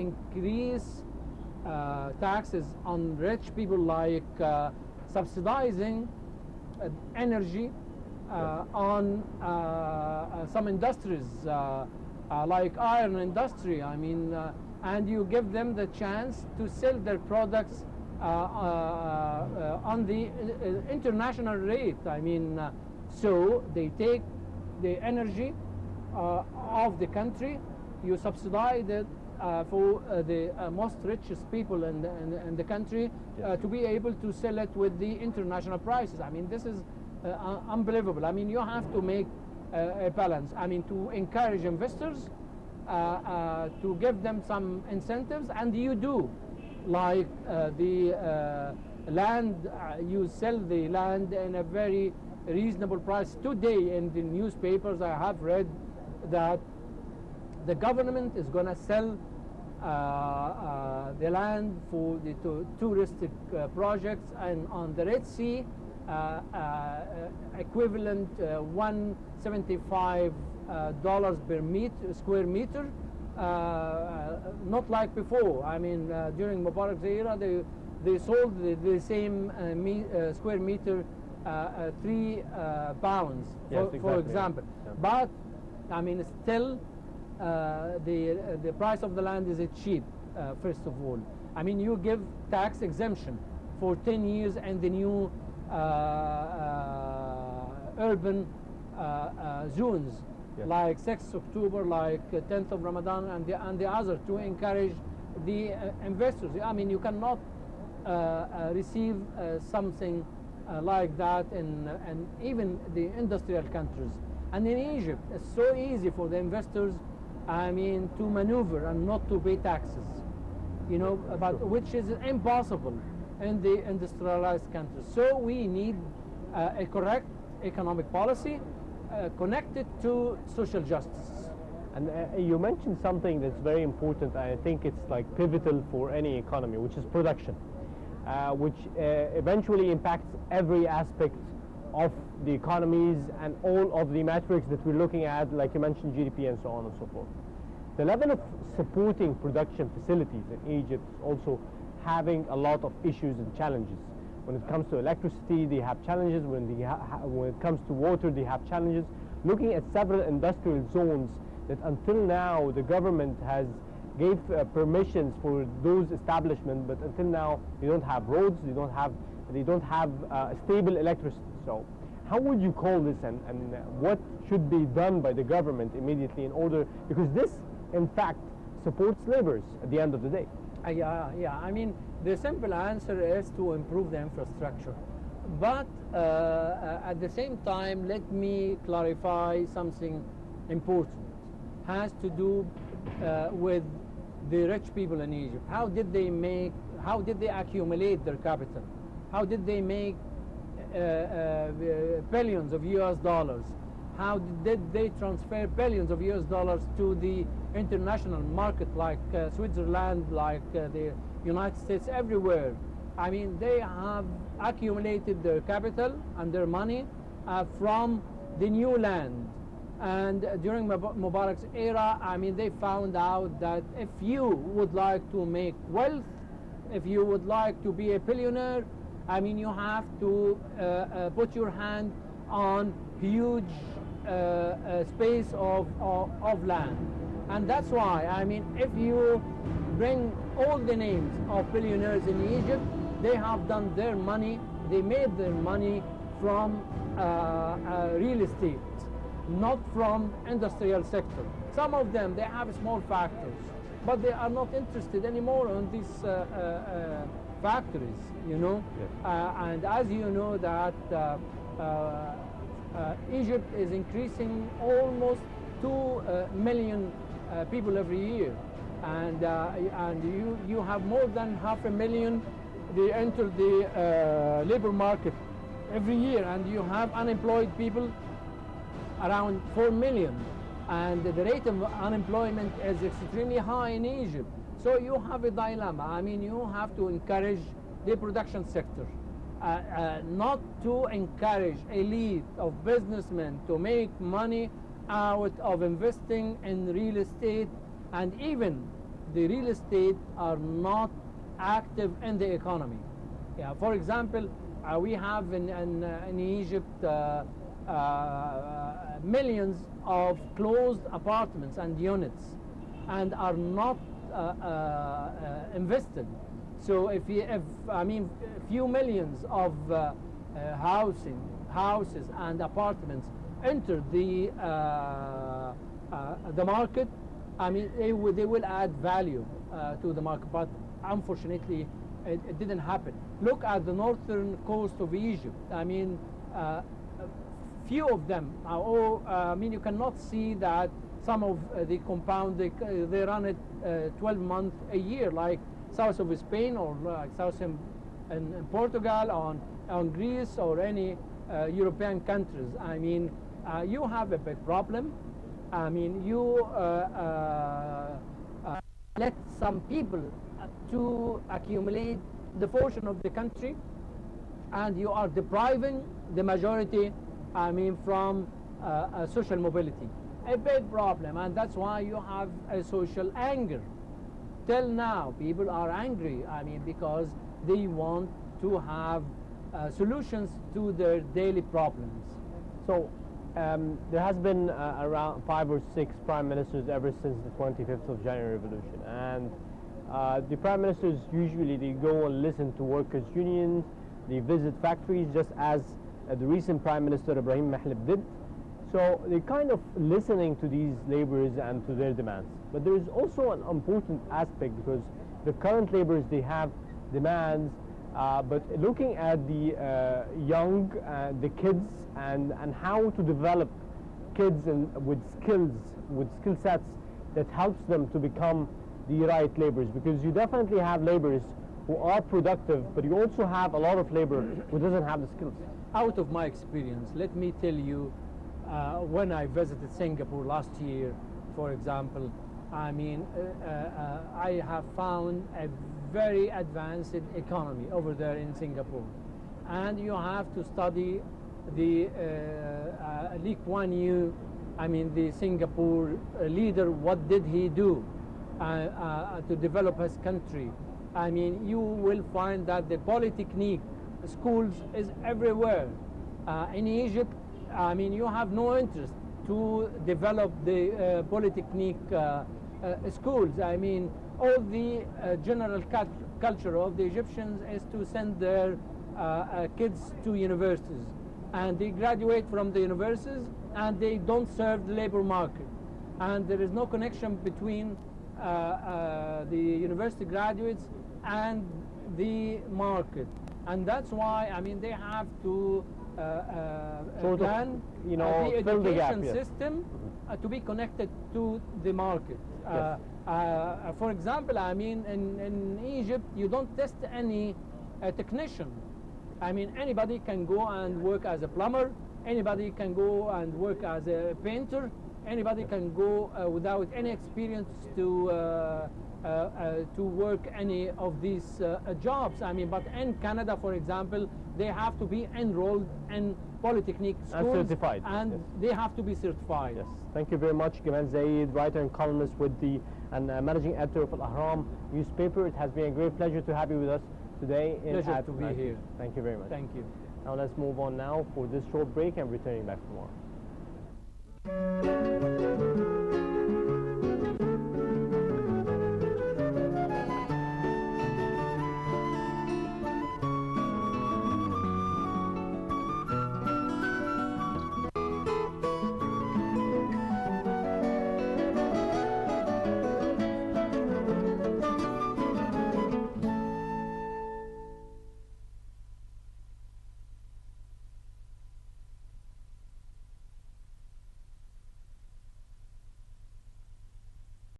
increase taxes on rich people, like subsidizing energy on some industries like iron industry. I mean, and you give them the chance to sell their products on the international rate. I mean, so they take the energy of the country, you subsidize it for the most richest people in the country to be able to sell it with the international prices. I mean, this is unbelievable. I mean, you have to make a balance. I mean, to encourage investors, to give them some incentives, and you do. Like the land, you sell the land in a very reasonable price. Today in the newspapers I have read that the government is going to sell the land for the touristic projects, and on the Red Sea equivalent $175 per square meter, not like before. I mean, during Mubarak's era they sold the same square meter £3 yes, for example. Yeah. But I mean, still the price of the land is cheap. First of all, I mean, you give tax exemption for 10 years and the new urban zones, yes, like 6th October, like 10th of Ramadan, and the other, to encourage the investors. I mean, you cannot receive something like that in even the industrial countries. And in Egypt, it's so easy for the investors, I mean, to maneuver and not to pay taxes, you know, but which is impossible in the industrialized countries. So we need a correct economic policy connected to social justice. And you mentioned something that's very important. I think it's like pivotal for any economy, which is production, which eventually impacts every aspect of the economies and all of the metrics that we're looking at, like you mentioned, GDP and so on and so forth. The level of supporting production facilities in Egypt is also having a lot of issues and challenges. When it comes to electricity, they have challenges. When it comes to water, they have challenges. Looking at several industrial zones that until now the government has gave permissions for those establishments, but until now they don't have roads, they don't have stable electricity. So how would you call this, and what should be done by the government immediately in order, because this in fact supports laborers at the end of the day? Yeah, I mean, the simple answer is to improve the infrastructure. But at the same time, let me clarify something important. Has to do with the rich people in Egypt. How did they accumulate their capital? How did they make billions of US dollars? How did they transfer billions of US dollars to the international market, like Switzerland, like the United States, everywhere? I mean, they have accumulated their capital and their money from the new land. And during Mubarak's era, I mean, they found out that if you would like to make wealth, if you would like to be a billionaire, I mean, you have to put your hand on huge space of land. And that's why, I mean, if you bring all the names of billionaires in Egypt, they have done their money, they made their money from real estate, not from industrial sector. Some of them, they have small factories, but they are not interested anymore in these factories, you know. Yes. And as you know that Egypt is increasing almost 2 million people every year, and you have more than 500,000 they enter the labor market every year, and you have unemployed people around 4 million, and the rate of unemployment is extremely high in Egypt. So you have a dilemma. I mean, you have to encourage the production sector, not to encourage elite of businessmen to make money out of investing in real estate, and even the real estate are not active in the economy. Yeah, for example, we have in Egypt millions of closed apartments and units, and are not invested. So if I mean, few millions of houses and apartments enter the market, I mean, they will add value to the market, but unfortunately it didn't happen. Look at the northern coast of Egypt. I mean, few of them I mean, you cannot see that some of the compound, they run it 12 months a year, like south of Spain, or like south in Portugal, on Greece, or any European countries. I mean, you have a big problem. I mean, you let some people to accumulate the fortune of the country, and you are depriving the majority, I mean, from social mobility. A big problem, and that's why you have a social anger. Till now, people are angry, I mean, because they want to have solutions to their daily problems. So there has been around 5 or 6 prime ministers ever since the 25th of January revolution, and the prime ministers usually, they go and listen to workers' unions, they visit factories, just as the recent prime minister Ibrahim Mahlib did. So they're kind of listening to these laborers and to their demands. But there is also an important aspect, because the current laborers, they have demands, but looking at the young, the kids, and how to develop kids with skill sets that helps them to become the right laborers. Because you definitely have laborers who are productive, but you also have a lot of labor who doesn't have the skills. Out of my experience, let me tell you, when I visited Singapore last year, for example, I mean, I have found a very advanced economy over there in Singapore. And you have to study the Lee Kuan Yew, I mean, the Singapore leader, what did he do to develop his country. I mean, you will find that the polytechnic schools is everywhere. In Egypt, I mean, you have no interest to develop the polytechnic schools. I mean, all the general culture of the Egyptians is to send their kids to universities, and they graduate from the universities and they don't serve the labor market, and there is no connection between the university graduates and the market. And that's why, I mean, they have to plan the education system to be connected to the market. Yes. For example, I mean, in Egypt, you don't test any technician. I mean, anybody can go and work as a plumber, anybody can go and work as a painter, anybody can go without any experience to work any of these jobs. I mean, but in Canada, for example, they have to be enrolled in polytechnic schools and certified, and yes. they have to be certified. Yes, thank you very much, Gamal Zaid, writer and columnist with the managing editor of Al-Ahram newspaper. It has been a great pleasure to have you with us today. Pleasure to be here. Thank you very much. Thank you. Now let's move on now for this short break and returning back tomorrow.